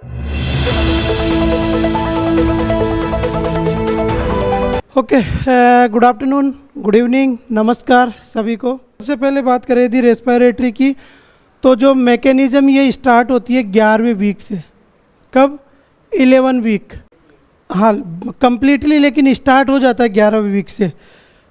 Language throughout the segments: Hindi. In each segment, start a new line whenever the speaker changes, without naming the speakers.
Okay, good afternoon, good evening, नमस्कार सभी को। सबसे पहले बात करें थी रेस्पिरेटरी की, तो जो मैकेनिज़्म ये स्टार्ट होती है 11वें वीक से। कब? 11 वीक, हाँ कंप्लीटली, लेकिन स्टार्ट हो जाता है 11वें वीक से,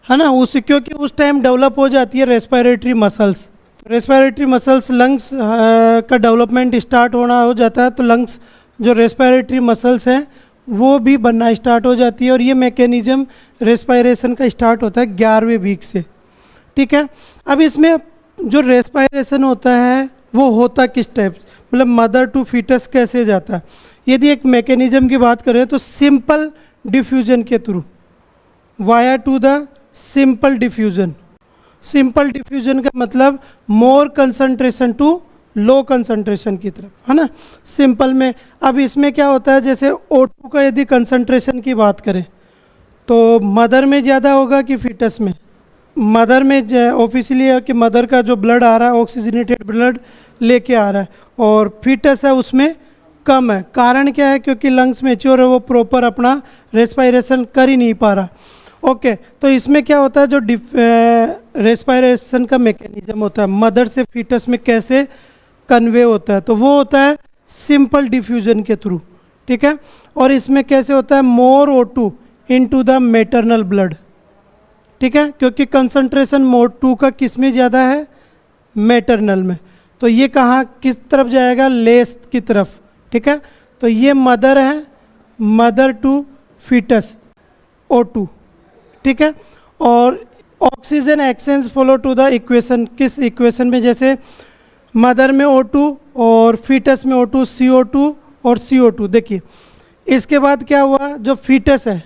है ना। क्योंकि उस टाइम डेवलप हो जाती है respiratory muscles. Respiratory muscles, lungs का डेवलपमेंट स्टार्ट होना हो जाता है, तो लंग्स जो रेस्पिरेटरी मसल्स हैं वो भी बनना स्टार्ट हो जाती है, और ये मैकेनिज़्म रेस्पिरेशन का स्टार्ट होता है 11वें वीक से। ठीक है, अब इसमें जो रेस्पिरेशन होता है वो होता किस टाइप, मतलब मदर टू फीटस कैसे जाता है। यदि एक मैकेनिज़्म की बात करें तो सिंपल डिफ्यूजन के through, via to the simple diffusion. Simple diffusion का मतलब more concentration to low concentration की तरफ, है ना, सिंपल में। अब इसमें क्या होता है, जैसे O2 का यदि कंसंट्रेशन की बात करें तो मदर में ज़्यादा होगा कि फीटस में? मदर में ऑफिशियली है कि मदर का जो ब्लड आ रहा है ऑक्सीजनेटेड ब्लड लेके आ रहा है, और फीटस है उसमें कम है। कारण क्या है? क्योंकि लंग्स मैच्योर है, वो प्रॉपर अपना रेस्पिरेशन कर ही नहीं पा रहा। ओके, तो इसमें क्या होता है, जो रेस्पिरेशन का मैकेनिज्म होता है मदर से फीटस में कैसे कन्वे होता है, तो वो होता है सिंपल डिफ्यूजन के थ्रू। ठीक है, और इसमें कैसे होता है, मोर O2 into the maternal blood. ठीक है, क्योंकि कंसंट्रेशन O2 का किस में ज़्यादा है? मैटरनल में। तो ये कहाँ किस तरफ जाएगा? लेस की तरफ। ठीक है, तो ये मदर है, मदर टू फीटस O2। ठीक है, और oxygen exchange follow to the equation. किस इक्वेशन में? जैसे मदर में O2 और फीटस में O2, CO2 और CO2। देखिए इसके बाद क्या हुआ, जो फीटस है,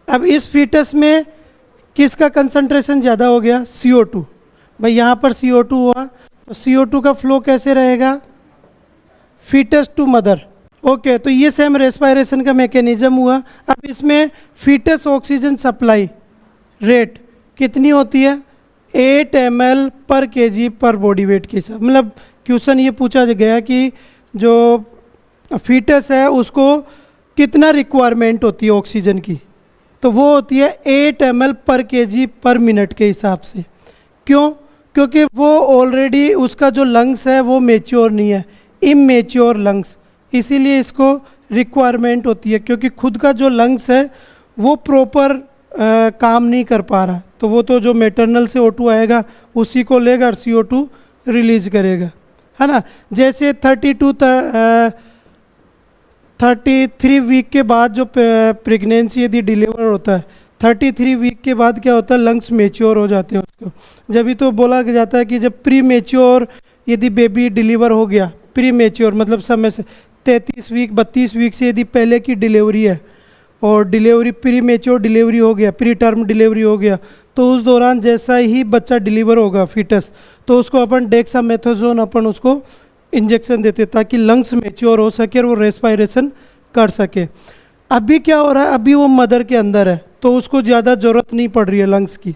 अब इस फीटस में किसका कंसंट्रेशन ज़्यादा हो गया? CO2। भाई यहाँ पर CO2 हुआ, तो CO2 का फ्लो कैसे रहेगा? Foetus to mother. ओके, तो ये सेम रेस्पिरेशन का मैकेनिज्म हुआ। अब इसमें फीटस ऑक्सीजन सप्लाई रेट कितनी होती है? 8 ml पर kg पर बॉडी वेट के हिसाब। मतलब क्वेश्चन ये पूछा गया कि जो फीटस है उसको कितना रिक्वायरमेंट होती है ऑक्सीजन की, तो वो होती है 8 ml पर kg पर मिनट के हिसाब से। क्यों? क्योंकि वो ऑलरेडी उसका जो लंग्स है वो मेच्योर नहीं है, इमेच्योर लंग्स, इसीलिए इसको रिक्वायरमेंट होती है, क्योंकि खुद का जो लंग्स है वो प्रॉपर काम नहीं कर पा रहा, तो वो तो जो मैटरनल से O2 आएगा उसी को लेगा और CO2 रिलीज करेगा, है ना। जैसे 33 वीक के बाद जो प्रेगनेंसी यदि डिलीवर होता है, 33 वीक के बाद क्या होता है, लंग्स मेच्योर हो जाते हैं उसको। जब भी तो बोला जाता है कि जब प्री मेच्योर यदि बेबी डिलीवर हो गया, प्री मेच्योर मतलब समय से 33 वीक 32 वीक से यदि पहले की डिलीवरी है और डिलीवरी प्री मेच्योर डिलीवरी हो गया, प्री टर्म डिलीवरी हो गया, तो उस दौरान जैसा ही बच्चा डिलीवर होगा फीटस, तो उसको अपन डेक्सामेथासोन अपन उसको इंजेक्शन देते ताकि लंग्स मेच्योर हो सके और वो रेस्पिरेशन कर सके। अभी क्या हो रहा है, अभी वो मदर के अंदर है तो उसको ज़्यादा ज़रूरत नहीं पड़ रही है लंग्स की,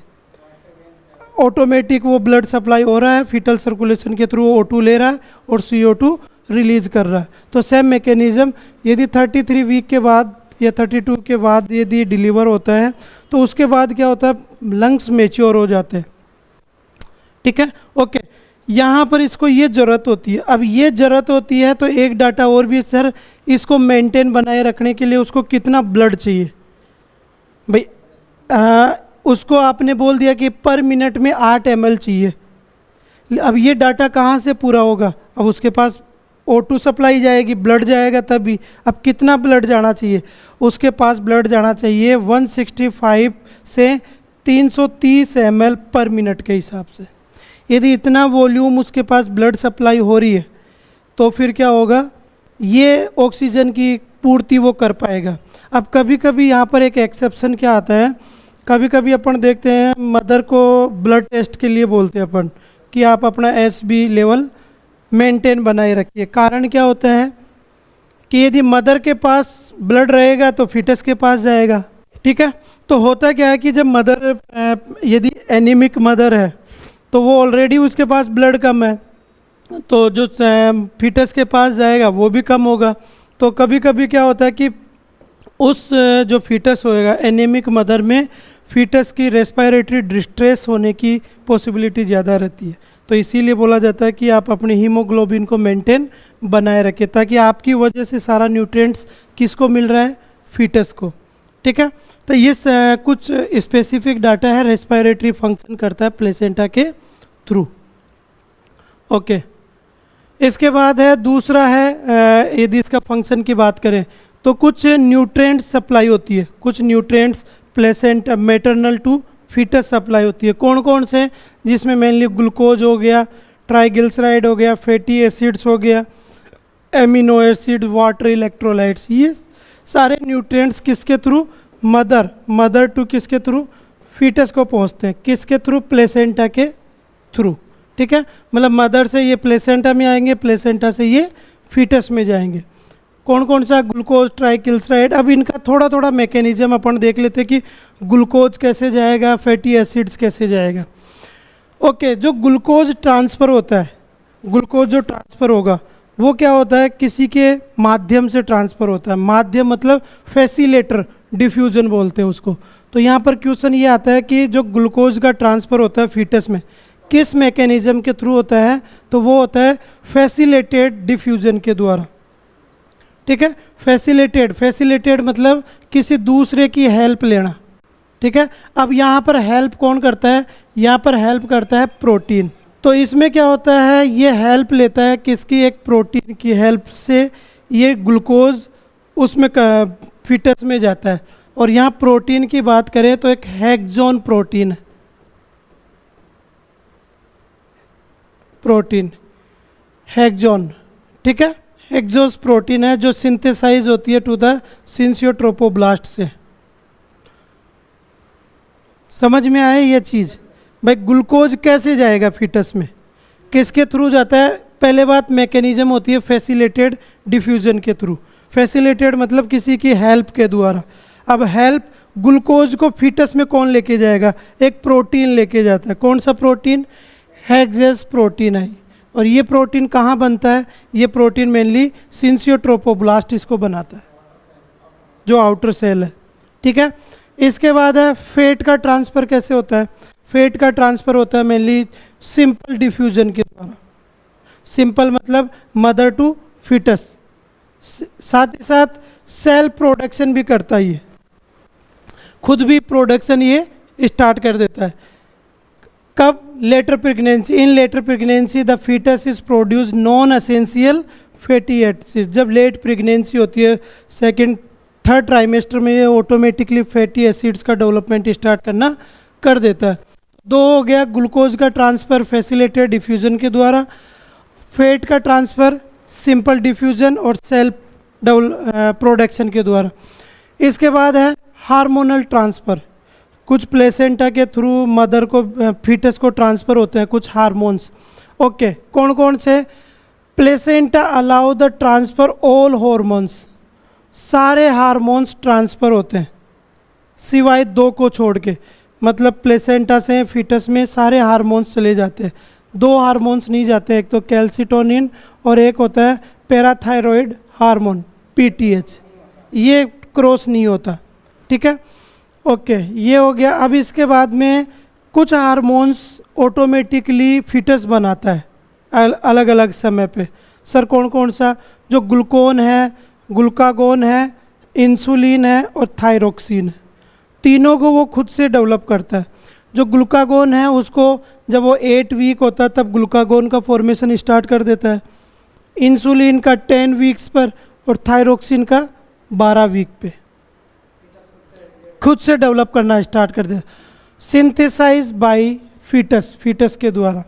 ऑटोमेटिक वो ब्लड सप्लाई हो रहा है, फीटल सर्कुलेशन के थ्रू O2 ले रहा है और CO2 रिलीज कर रहा है। तो सेम मैकेनिज्म यदि 33 वीक के बाद या 32 के बाद यदि डिलीवर होता है तो उसके बाद क्या होता है, लंग्स मेच्योर हो जाते हैं। ठीक है, ओके, यहाँ पर इसको ये ज़रूरत होती है। अब ये ज़रूरत होती है तो एक डाटा और भी, सर इसको मेंटेन बनाए रखने के लिए उसको कितना ब्लड चाहिए? भाई उसको आपने बोल दिया कि पर मिनट में 8 ml चाहिए। अब ये डाटा कहाँ से पूरा होगा? अब उसके पास O2 सप्लाई जाएगी, ब्लड जाएगा तभी। अब कितना ब्लड जाना चाहिए? उसके पास ब्लड जाना चाहिए 165 से 330 ml पर मिनट के हिसाब से। यदि इतना वॉल्यूम उसके पास ब्लड सप्लाई हो रही है तो फिर क्या होगा, ये ऑक्सीजन की पूर्ति वो कर पाएगा। अब कभी कभी यहाँ पर एक एक्सेप्शन क्या आता है, कभी कभी अपन देखते हैं मदर को ब्लड टेस्ट के लिए बोलते हैं अपन कि आप अपना HB लेवल मेंटेन बनाए रखिए। कारण क्या होता है कि यदि मदर के पास ब्लड रहेगा तो फीटस के पास जाएगा। ठीक है, तो होता क्या है कि जब मदर यदि एनीमिक मदर है तो वो ऑलरेडी उसके पास ब्लड कम है, तो जो फीटस के पास जाएगा वो भी कम होगा। तो कभी कभी क्या होता है कि उस जो फीटस होएगा एनीमिक मदर में फीटस की रेस्पिरेटरी डिस्ट्रेस होने की पॉसिबिलिटी ज़्यादा रहती है। तो इसीलिए बोला जाता है कि आप अपने हीमोग्लोबिन को मेंटेन बनाए रखें, ताकि आपकी वजह से सारा न्यूट्रिएंट्स किसको मिल रहा है, फीटस को। ठीक है, तो ये कुछ स्पेसिफिक डाटा है, रेस्पिरेटरी फंक्शन करता है प्लेसेंटा के थ्रू। ओके, इसके बाद है दूसरा है, यदि इसका फंक्शन की बात करें तो कुछ न्यूट्रिएंट्स सप्लाई होती है, कुछ nutrients placenta maternal to foetus supply होती है। कौन कौन से, जिसमें मेनली ग्लूकोज हो गया, ट्राइग्लिसराइड हो गया, फैटी एसिड्स हो गया, एमिनो एसिड, वाटर, इलेक्ट्रोलाइट्स, ये सारे न्यूट्रिएंट्स किसके थ्रू, मदर टू किसके थ्रू, फीटस को पहुंचते हैं, किसके थ्रू, प्लेसेंटा के थ्रू। ठीक है, मतलब मदर से ये प्लेसेंटा में आएंगे, प्लेसेंटा से ये फीटस में जाएंगे। कौन कौन सा, ग्लूकोज, ट्राइग्लिसराइड। अब इनका थोड़ा थोड़ा मैकेनिज्म अपन देख लेते हैं कि ग्लूकोज कैसे जाएगा, फैटी एसिड्स कैसे जाएगा। ओके, जो ग्लूकोज ट्रांसफ़र होता है, ग्लूकोज जो ट्रांसफ़र होगा वो क्या होता है, किसी के माध्यम से ट्रांसफ़र होता है। माध्यम मतलब फैसिलेटर, डिफ्यूजन बोलते हैं उसको। तो यहाँ पर क्वेश्चन ये आता है कि जो ग्लूकोज का ट्रांसफ़र होता है फीटस में किस मैकेनिज्म के थ्रू होता है, तो वो होता है फैसिलेटेड डिफ्यूजन के द्वारा। ठीक है, फैसिलेटेड मतलब किसी दूसरे की हेल्प लेना। ठीक है, अब यहाँ पर हेल्प कौन करता है, यहाँ पर हेल्प करता है प्रोटीन। तो इसमें क्या होता है, ये हेल्प लेता है किसकी, एक प्रोटीन की हेल्प से ये ग्लूकोज उसमें फीटस में जाता है। और यहाँ प्रोटीन की बात करें तो एक हेक्सोन प्रोटीन है, प्रोटीन हेक्सोन। ठीक है, हेक्सोस प्रोटीन है जो सिंथेसाइज होती है टू द सिंसियोट्रोपोब्लास्ट से। समझ में आए ये चीज़ भाई, ग्लूकोज कैसे जाएगा फीटस में, किसके थ्रू जाता है। पहले बात मैकेनिज्म होती है फैसिलेटेड डिफ्यूजन के थ्रू। फैसिलेटेड मतलब किसी की हेल्प के द्वारा। अब हेल्प, ग्लूकोज को फीटस में कौन लेके जाएगा, एक प्रोटीन लेके जाता है। कौन सा प्रोटीन, हेक्सेस प्रोटीन है। और ये प्रोटीन कहाँ बनता है, ये प्रोटीन मेनली सिंसियोट्रोपोब्लास्ट इसको बनाता है, जो आउटर सेल है। ठीक है, इसके बाद है फैट का ट्रांसफ़र कैसे होता है। फैट का ट्रांसफ़र होता है मेनली सिंपल डिफ्यूजन के द्वारा। सिंपल मतलब मदर टू फीटस। साथ ही साथ सेल प्रोडक्शन भी करता है, ये खुद भी प्रोडक्शन ये स्टार्ट कर देता है। कब, later pregnancy. In later pregnancy the foetus is produce non essential fatty acid. जब लेट प्रेगनेंसी होती है, सेकंड थर्ड ट्राइमेस्टर में, ये ऑटोमेटिकली फैटी एसिड्स का डेवलपमेंट स्टार्ट करना कर देता है। दो हो गया, ग्लूकोज का ट्रांसफ़र फैसिलिटेड डिफ्यूजन के द्वारा, फैट का ट्रांसफ़र सिंपल डिफ्यूजन और सेल प्रोडक्शन के द्वारा। इसके बाद है हार्मोनल ट्रांसफ़र। कुछ प्लेसेंटा के थ्रू मदर को, फीटस को ट्रांसफ़र होते हैं कुछ हार्मोन्स। ओके, कौन कौन से, placenta allow the transfer all hormones. सारे हार्मोन्स ट्रांसफ़र होते हैं सिवाय दो को छोड़ के। मतलब प्लेसेंटा से फीटस में सारे हार्मोन्स चले जाते हैं, दो हार्मोन्स नहीं जाते, एक तो कैल्सिटोनिन और एक होता है पैराथायरॉयड हार्मोन, पीटीएच। ये क्रॉस नहीं होता। ठीक है, ओके, ये हो गया। अब इसके बाद में कुछ हार्मोन्स ऑटोमेटिकली फीटस बनाता है अलग अलग समय पे। सर कौन कौन सा, जो ग्लूकोन है, ग्लूकागोन है, इंसुलिन है और थायरोक्सिन है, तीनों को वो खुद से डेवलप करता है। जो ग्लूकागोन है उसको जब वो 8 वीक होता है तब ग्लूकागोन का फॉर्मेशन स्टार्ट कर देता है, इंसुलिन का 10 वीक्स पर और थायरोक्सिन का 12 वीक पे खुद से डेवलप करना स्टार्ट कर देता, सिंथेसाइज बाय फीटस, फीटस के द्वारा।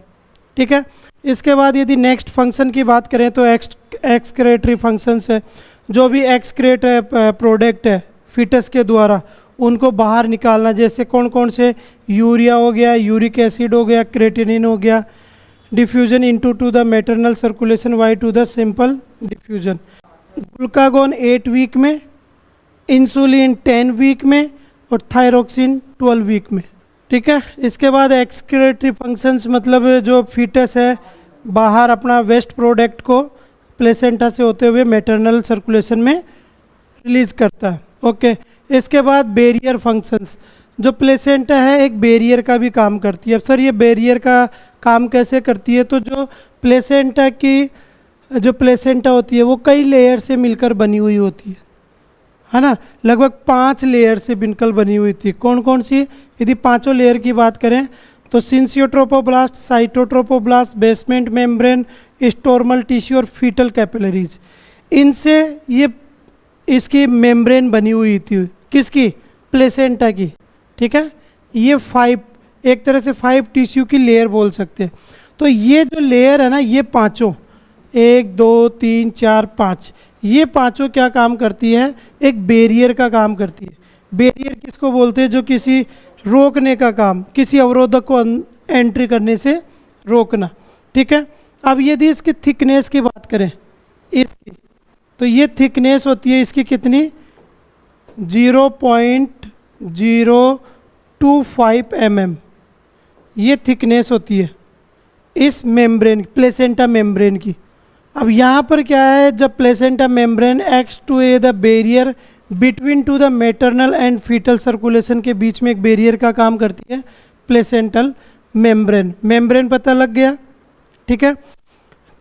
ठीक है, इसके बाद यदि नेक्स्ट फंक्शन की बात करें तो एक्सक्रेटरी फंक्शंस है। जो भी एक्सक्रेट है प्रोडक्ट है फीटस के द्वारा उनको बाहर निकालना, जैसे कौन कौन से, यूरिया हो गया, यूरिक एसिड हो गया, क्रेटिनिन हो गया। Diffusion into to the maternal circulation via to the simple diffusion. Glucagon 8 week में, इंसुलिन 10 वीक में और थायरोक्सिन 12 वीक में। ठीक है, इसके बाद एक्सक्रेटरी फंक्शंस मतलब जो फीटस है बाहर अपना वेस्ट प्रोडक्ट को प्लेसेंटा से होते हुए मैटरनल सर्कुलेशन में रिलीज करता है। ओके, इसके बाद बैरियर फंक्शंस। जो प्लेसेंटा है एक बैरियर का भी काम करती है। अब सर ये बैरियर का काम कैसे करती है? तो जो प्लेसेंटा होती है वो कई लेयर से मिलकर बनी हुई होती है ना, लगभग 5 लेयर से मिलकर बनी हुई थी। कौन कौन सी? यदि पांचों लेयर की बात करें तो सिंसियोट्रोपोब्लास्ट, साइटोट्रोपोब्लास्ट, बेसमेंट मेम्ब्रेन, स्टोर्मल टिश्यू और फीटल कैपिलरीज, इनसे ये इसकी मेम्ब्रेन बनी हुई थी। किसकी? प्लेसेंटा की। ठीक है, ये 5 एक तरह से 5 टिश्यू की लेयर बोल सकते हैं। तो ये जो लेयर है ना, ये पांचों 1 2 3 4 5, ये पांचों क्या काम करती है? एक बैरियर का काम करती है। बैरियर किसको बोलते हैं? जो किसी रोकने का काम, किसी अवरोधक को एंट्री करने से रोकना। ठीक है, अब यदि इसकी थिकनेस की बात करें इसकी, तो ये थिकनेस होती है इसकी कितनी? 0.025 mm, ये थिकनेस होती है इस मेम्ब्रेन, प्लेसेंटा मेम्ब्रेन की। अब यहाँ पर क्या है? जब placenta membrane acts to a the barrier between to the maternal and foetal circulation, के बीच में एक बैरियर का काम करती है प्लेसेंटल मेम्ब्रेन। मेम्ब्रेन पता लग गया? ठीक है,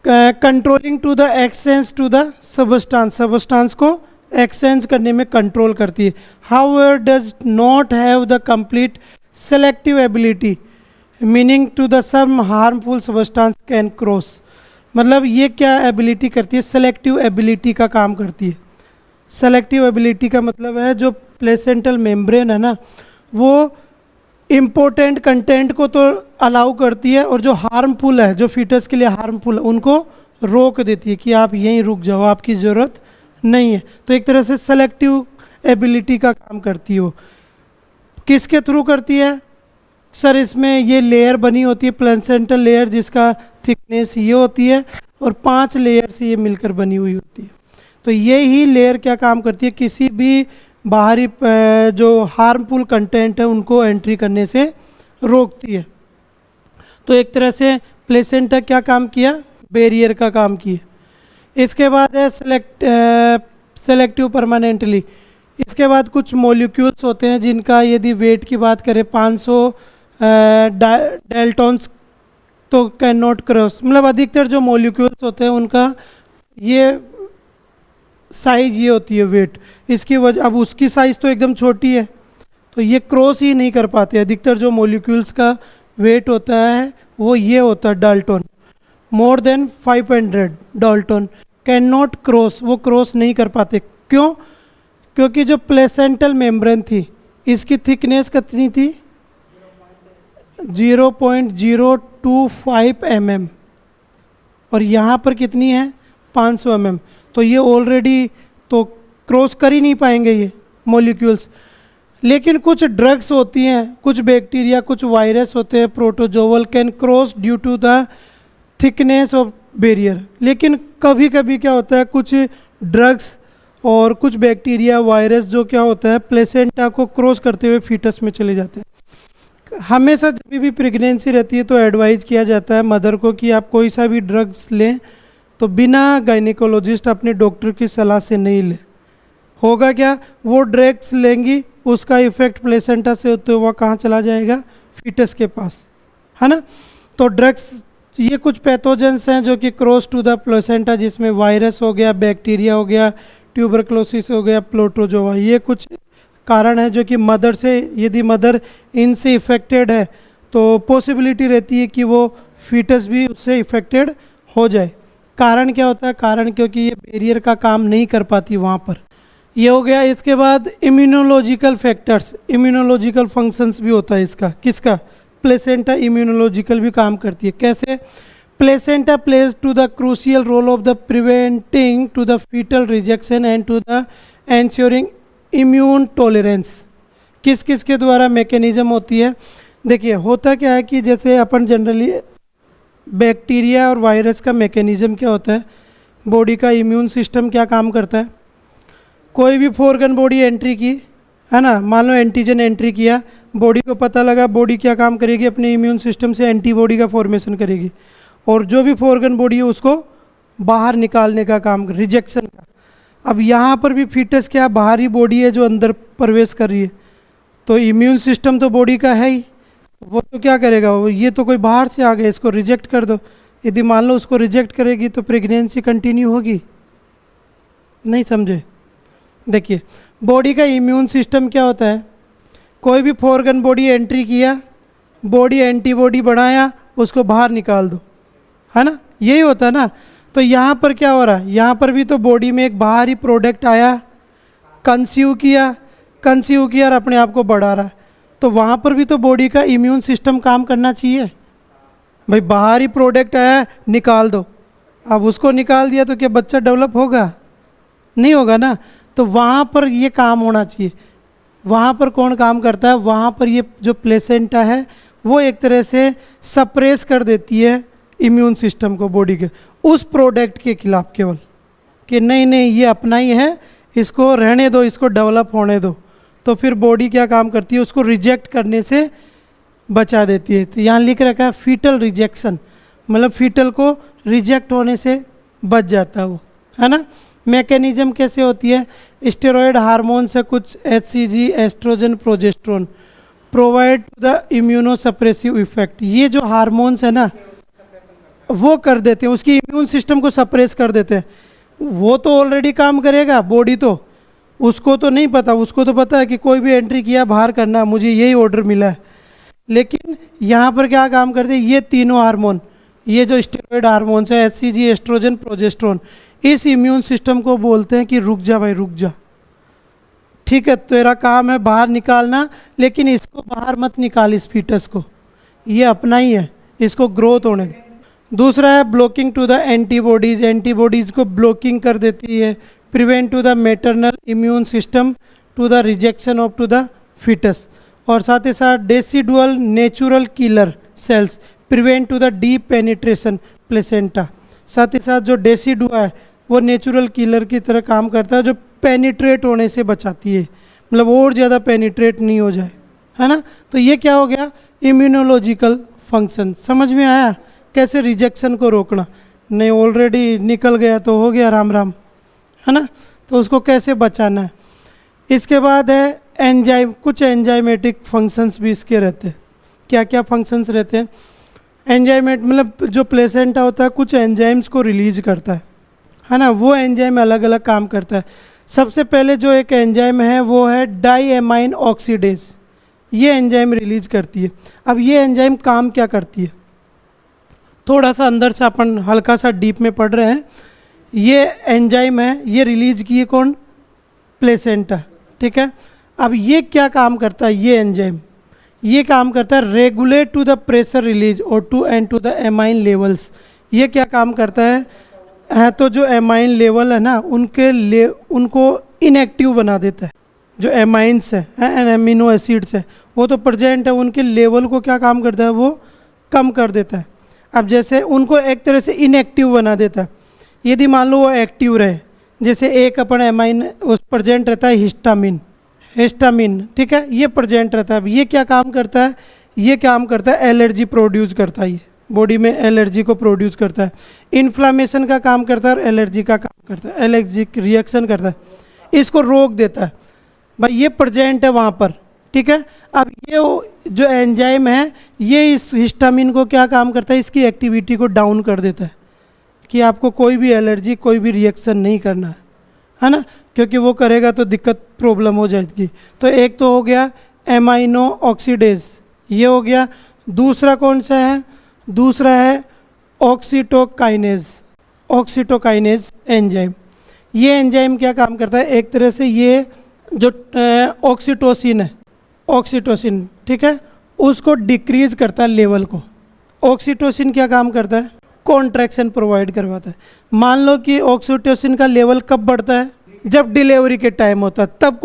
controlling to the exchange to the substance, substance को एक्सचेंज करने में कंट्रोल करती है। However does not have the complete selective ability, meaning to the some harmful substance can cross. मतलब ये क्या एबिलिटी करती है? सेलेक्टिव एबिलिटी का काम करती है। सेलेक्टिव एबिलिटी का मतलब है जो प्लेसेंटल मेम्ब्रेन है ना, वो इम्पोर्टेंट कंटेंट को तो अलाउ करती है, और जो हार्मफुल है, जो फीटस के लिए हार्मफुल है, उनको रोक देती है कि आप यहीं रुक जाओ, आपकी ज़रूरत नहीं है। तो एक तरह से सेलेक्टिव एबिलिटी का काम करती है। वो किसके थ्रू करती है? सर इसमें ये लेयर बनी होती है प्लेसेंटल लेयर, जिसका थिकनेस ये होती है, और 5 लेयर से ये मिलकर बनी हुई होती है। तो ये ही लेयर क्या काम करती है? किसी भी बाहरी जो हार्मफुल कंटेंट है उनको एंट्री करने से रोकती है। तो एक तरह से प्लेसेंटा क्या काम किया? बैरियर का काम किया। इसके बाद है सेलेक्टिव परमानेंटली। इसके बाद कुछ मॉलिक्यूल्स होते हैं जिनका यदि वेट की बात करें 500 डेल्टॉन्स तो कैन नॉट क्रॉस, मतलब अधिकतर जो मॉलिक्यूल्स होते हैं उनका ये साइज ये होती है वेट, इसकी वजह, अब उसकी साइज तो एकदम छोटी है तो ये क्रॉस ही नहीं कर पाते। अधिकतर जो मॉलिक्यूल्स का वेट होता है वो ये होता है Dalton, more than 500 Dalton can not cross, वो क्रॉस नहीं कर पाते। क्यों? क्योंकि जो प्लेसेंटल मेम्ब्रेन थी इसकी थिकनेस कितनी थी? 0.025 mm, और यहाँ पर कितनी है? 500 mm। तो ये ऑलरेडी तो क्रॉस कर ही नहीं पाएंगे ये मॉलिक्यूल्स। लेकिन कुछ ड्रग्स होती हैं, कुछ बैक्टीरिया, कुछ वायरस होते हैं protozoal, can cross due to the thickness of barrier. लेकिन कभी कभी क्या होता है, कुछ ड्रग्स और कुछ बैक्टीरिया वायरस जो क्या होता है प्लेसेंटा को क्रॉस करते हुए फीटस में चले जाते हैं। हमेशा जब भी प्रेगनेंसी रहती है तो एडवाइज किया जाता है मदर को कि आप कोई सा भी ड्रग्स लें तो बिना गायनिकोलॉजिस्ट अपने डॉक्टर की सलाह से नहीं लें। होगा क्या? वो ड्रग्स लेंगी, उसका इफेक्ट प्लेसेंटा से होते हुआ कहाँ चला जाएगा? फीटस के पास, है ना। तो ड्रग्स ये कुछ पैथोजेंस हैं जो कि क्रॉस टू द प्लेसेंटा, जिसमें वायरस हो गया, बैक्टीरिया हो गया, ट्यूबरक्लोसिस हो गया, प्रोटोजोआ, ये कुछ कारण है जो कि मदर से, यदि मदर इनसे इफेक्टेड है तो पॉसिबिलिटी रहती है कि वो फीटस भी उससे इफेक्टेड हो जाए। कारण क्या होता है? कारण क्योंकि ये बैरियर का काम नहीं कर पाती वहाँ पर, ये हो गया। इसके बाद इम्यूनोलॉजिकल फैक्टर्स, इम्यूनोलॉजिकल फंक्शंस भी होता है इसका। किसका? प्लेसेंटा इम्यूनोलॉजिकल भी काम करती है। कैसे? Placenta plays to the crucial role of the preventing to the foetal rejection and to the ensuring immune tolerance. किस किस के द्वारा मैकेनिज्म होती है? देखिए होता क्या है कि जैसे अपन जनरली बैक्टीरिया और वायरस का मैकेनिज्म क्या होता है, बॉडी का इम्यून सिस्टम क्या काम करता है, कोई भी फॉरेन बॉडी एंट्री की, है ना, मान लो एंटीजन एंट्री किया, बॉडी को पता लगा, बॉडी क्या काम करेगी, अपने इम्यून सिस्टम से एंटीबॉडी का फॉर्मेशन करेगी। और जो भी फॉरगन बॉडी है उसको बाहर निकालने का काम, रिजेक्शन का। अब यहाँ पर भी फीटस क्या, बाहरी बॉडी है जो अंदर प्रवेश कर रही है, तो इम्यून सिस्टम तो बॉडी का है ही, वो तो क्या करेगा, वो ये तो कोई बाहर से आ गया, इसको रिजेक्ट कर दो। यदि मान लो उसको रिजेक्ट करेगी तो प्रेगनेंसी कंटिन्यू होगी? नहीं समझे? देखिए बॉडी का इम्यून सिस्टम क्या होता है, कोई भी फॉरगन बॉडी एंट्री किया, बॉडी एंटीबॉडी बनाया, उसको बाहर निकाल दो, है ना, यही होता है ना। तो यहाँ पर क्या हो रहा है, यहाँ पर भी तो बॉडी में एक बाहरी प्रोडक्ट आया, कंसीव किया और अपने आप को बढ़ा रहा है, तो वहाँ पर भी तो बॉडी का इम्यून सिस्टम काम करना चाहिए। भाई बाहरी प्रोडक्ट आया, निकाल दो, अब उसको निकाल दिया तो क्या बच्चा डेवलप होगा? नहीं होगा ना। तो वहाँ पर ये काम होना चाहिए। वहाँ पर कौन काम करता है, वहाँ पर ये जो प्लेसेंटा है वो एक तरह से सप्रेस कर देती है इम्यून सिस्टम को बॉडी के उस प्रोडक्ट के खिलाफ, केवल कि नहीं नहीं ये अपना ही है, इसको रहने दो, इसको डेवलप होने दो। तो फिर बॉडी क्या काम करती है, उसको रिजेक्ट करने से बचा देती है। तो यहाँ लिख रखा है फीटल रिजेक्शन, मतलब फीटल को रिजेक्ट होने से बच जाता है वो, है ना। मैकेनिज्म कैसे होती है, स्टेरॉयड हार्मोन से कुछ HCG, oestrogen, progesterone provide to the immunosuppressive effect. ये जो हार्मोन्स है ना वो कर देते हैं, उसकी इम्यून सिस्टम को सप्रेस कर देते हैं। वो तो ऑलरेडी काम करेगा बॉडी, तो उसको तो नहीं पता, उसको तो पता है कि कोई भी एंट्री किया बाहर करना, मुझे यही ऑर्डर मिला है। लेकिन यहाँ पर क्या काम करते हैं, ये तीनों हार्मोन, ये जो स्टेरॉयड हार्मोन्स है HCG, एस्ट्रोजन, प्रोजेस्टेरोन, इस इम्यून सिस्टम को बोलते हैं कि रुक जा भाई रुक जा, ठीक है तेरा काम है बाहर निकालना, लेकिन इसको बाहर मत निकाल, इस फीटस को, ये अपना ही है, इसको ग्रोथ होने दे। दूसरा है blocking to the antibodies, antibodies को ब्लॉकिंग कर देती है, prevent to the maternal immune system to the rejection of to the foetus. और साथ ही साथ decidual natural killer cells prevent to the deep penetration placenta. साथ ही साथ जो डेसिडुआ है वो नेचुरल किलर की तरह काम करता है, जो पेनिट्रेट होने से बचाती है, मतलब और ज़्यादा पेनिट्रेट नहीं हो जाए, है ना। तो ये क्या हो गया, इम्यूनोलॉजिकल फंक्शन। समझ में आया कैसे रिजेक्शन को रोकना? नहीं ऑलरेडी निकल गया तो हो गया राम राम, है ना। तो उसको कैसे बचाना है। इसके बाद है एंजाइम, कुछ एंजाइमेटिक फंक्शंस भी इसके रहते हैं। क्या क्या फंक्शंस रहते हैं एंजाइमेट, मतलब जो प्लेसेंटा होता है कुछ एंजाइम्स को रिलीज करता है ना, वो एंजाइम अलग अलग काम करता है। सबसे पहले जो एक एंजाइम है वो है डाईएमाइन ऑक्सीडेज, ये एंजाइम रिलीज करती है। अब ये एंजाइम काम क्या करती है, थोड़ा सा अंदर से अपन हल्का सा डीप में पढ़ रहे हैं। ये एंजाइम है, ये रिलीज की है कौन, प्लेसेंटा, ठीक है। अब ये क्या काम करता है, ये एंजाइम ये काम करता है regulate to the pressure release और to and to the amine levels. ये क्या काम करता है तो जो एमाइन लेवल है ना उनको इनएक्टिव बना देता है। जो एमाइंस है एमिनो एसिड्स है वो तो प्रेजेंट है, उनके लेवल को क्या काम करता है, वो कम कर देता है। अब जैसे उनको एक तरह से इनएक्टिव बना देता है। यदि मान लो वो एक्टिव रहे, जैसे एक अपन एमाइन उस प्रेजेंट रहता है हिस्टामिन, ठीक है, ये प्रेजेंट रहता है। अब ये क्या काम करता है, ये काम करता है एलर्जी प्रोड्यूस करता है, ये बॉडी में एलर्जी को प्रोड्यूस करता है, इन्फ्लामेशन का काम करता है और एलर्जी का काम करता है, एलर्जिक रिएक्शन करता है, इसको रोक देता है। भाई ये प्रेजेंट है वहाँ पर, ठीक है। अब ये जो एंजाइम है ये इस हिस्टामिन को क्या काम करता है, इसकी एक्टिविटी को डाउन कर देता है कि आपको कोई भी एलर्जी कोई भी रिएक्शन नहीं करना है ना, क्योंकि वो करेगा तो दिक्कत प्रॉब्लम हो जाएगी। तो एक तो हो गया एमाइनो ऑक्सीडेज, ये हो गया। दूसरा कौन सा है, दूसरा है ऑक्सीटोकाइनेज एंजाइम। ये एंजाइम क्या काम करता है, एक तरह से ये जो ऑक्सीटोसिन है, ऑक्सीटोसिन, ठीक है, उसको डिक्रीज करता है लेवल को। ऑक्सीटोसिन क्या काम करता है, कॉन्ट्रैक्शन प्रोवाइड करवाता है। मान लो कि ऑक्सीटोसिन का लेवल कब बढ़ता है, जब डिलीवरी के टाइम होता है, तब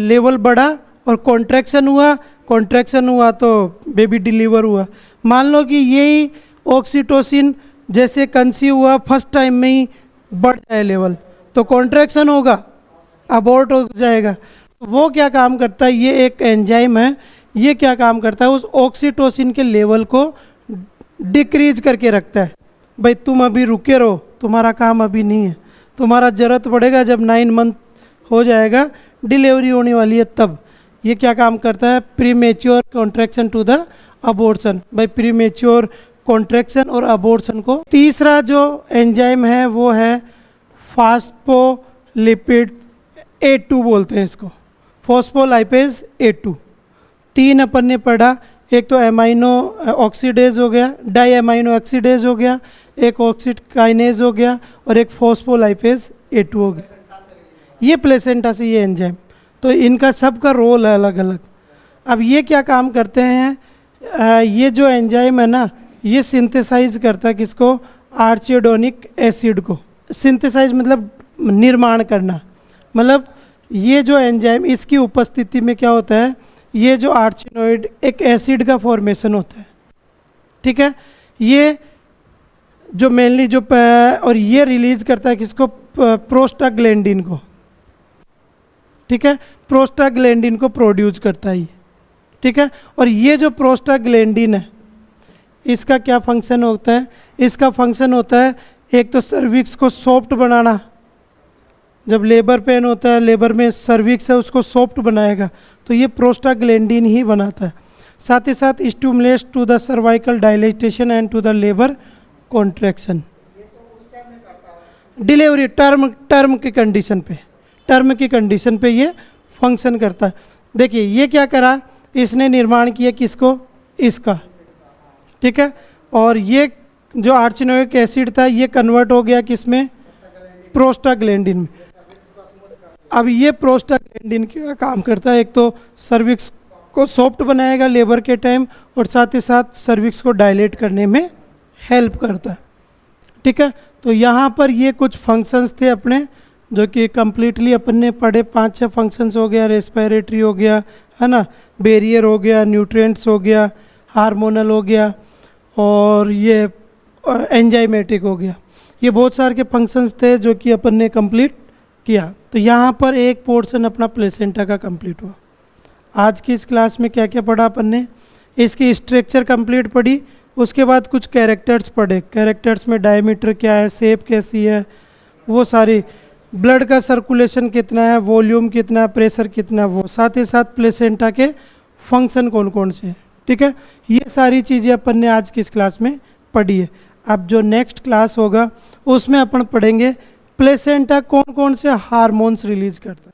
लेवल बढ़ा और कॉन्ट्रैक्शन हुआ तो बेबी डिलीवर हुआ। मान लो कि यही ऑक्सीटोसिन जैसे कंसीव हुआ फर्स्ट टाइम में ही बढ़ जाए लेवल, तो कॉन्ट्रैक्शन होगा, अबॉर्ट हो जाएगा। वो क्या काम करता है, ये एक एंजाइम है, ये क्या काम करता है, उस ऑक्सीटोसिन के लेवल को डिक्रीज करके रखता है। भाई तुम अभी रुके रहो, तुम्हारा काम अभी नहीं है, तुम्हारा ज़रूरत पड़ेगा जब 9 मंथ हो जाएगा, डिलीवरी होने वाली है तब। ये क्या काम करता है? Premature contraction to the abortion. भाई प्रीमेच्योर कॉन्ट्रैक्शन और अबॉर्शन को। तीसरा जो एंजाइम है वो है फास्फोलिपिड A2 बोलते हैं इसको, फॉस्फोलाइपेज A2। 3 अपन ने पढ़ा, एक तो एमाइनो ऑक्सीडेज हो गया, डाई एमाइनो ऑक्सीडेज हो गया, एक ऑक्सीड काइनेज हो गया और एक फॉस्फोलाइपेज A2 हो गया। ये प्लेसेंटा से ये एंजाइम, तो इनका सबका रोल है अलग अलग। अब ये क्या काम करते हैं? ये जो एंजाइम है ना, ये सिंथेसाइज करता है किसको? आर्चिडोनिक एसिड को। सिंथेसाइज मतलब निर्माण करना, मतलब ये जो एंजाइम, इसकी उपस्थिति में क्या होता है? ये जो आर्चिनोइड एक एसिड का फॉर्मेशन होता है, ठीक है। ये जो मेनली जो और ये रिलीज करता है किसको? प्रोस्टाग्लैंडिन को, ठीक है। प्रोस्टाग्लैंडिन को प्रोड्यूस करता है ये, ठीक है। और ये जो प्रोस्टाग्लैंडिन है, इसका क्या फंक्शन होता है? इसका फंक्शन होता है एक तो सर्विक्स को सॉफ्ट बनाना। जब लेबर पेन होता है, लेबर में सर्विक्स है उसको सॉफ्ट बनाएगा, तो ये प्रोस्टाग्लैंडिन ही बनाता है। साथ ही साथ stimulates to the cervical dilatation and to the labour contraction. Delivery term की कंडीशन पे, टर्म की कंडीशन पे ये फंक्शन करता है। देखिए ये क्या करा, इसने निर्माण किया किसको? इसका, ठीक है। और ये जो आर्चिनोइक एसिड था ये कन्वर्ट हो गया किसमें? प्रोस्टाग्लैंडिन में। अब ये प्रोस्टाग्लैंडिन का काम करता है, एक तो सर्विक्स को सॉफ्ट बनाएगा लेबर के टाइम, और साथ ही साथ सर्विक्स को डायलेट करने में हेल्प करता है, ठीक है। तो यहाँ पर ये कुछ फंक्शंस थे अपने, जो कि कम्प्लीटली अपन ने पढ़े। 5-6 फंक्शंस हो गया, रेस्पिरेटरी हो गया, है ना, बैरियर हो गया, न्यूट्रिएंट्स हो गया, हार्मोनल हो गया, और ये एंजाइमेटिक हो गया। ये बहुत सारे के फंक्शंस थे जो कि अपन ने कंप्लीट किया। तो यहाँ पर एक पोर्शन अपना प्लेसेंटा का कंप्लीट हुआ। आज की इस क्लास में क्या क्या पढ़ा अपन ने? इसकी स्ट्रक्चर कंप्लीट पढ़ी, उसके बाद कुछ कैरेक्टर्स पढ़े। कैरेक्टर्स में डायमीटर क्या है, शेप कैसी है, वो सारी, ब्लड का सर्कुलेशन कितना है, वॉल्यूम कितना है, प्रेशर कितना है, वो, साथ ही साथ प्लेसेंटा के फंक्शन कौन कौन से, ठीक है। ये सारी चीज़ें अपन ने आज की इस क्लास में पढ़ी है। अब जो नेक्स्ट क्लास होगा उसमें अपन पढ़ेंगे प्लेसेंटा कौन कौन से हार्मोन्स रिलीज करता है।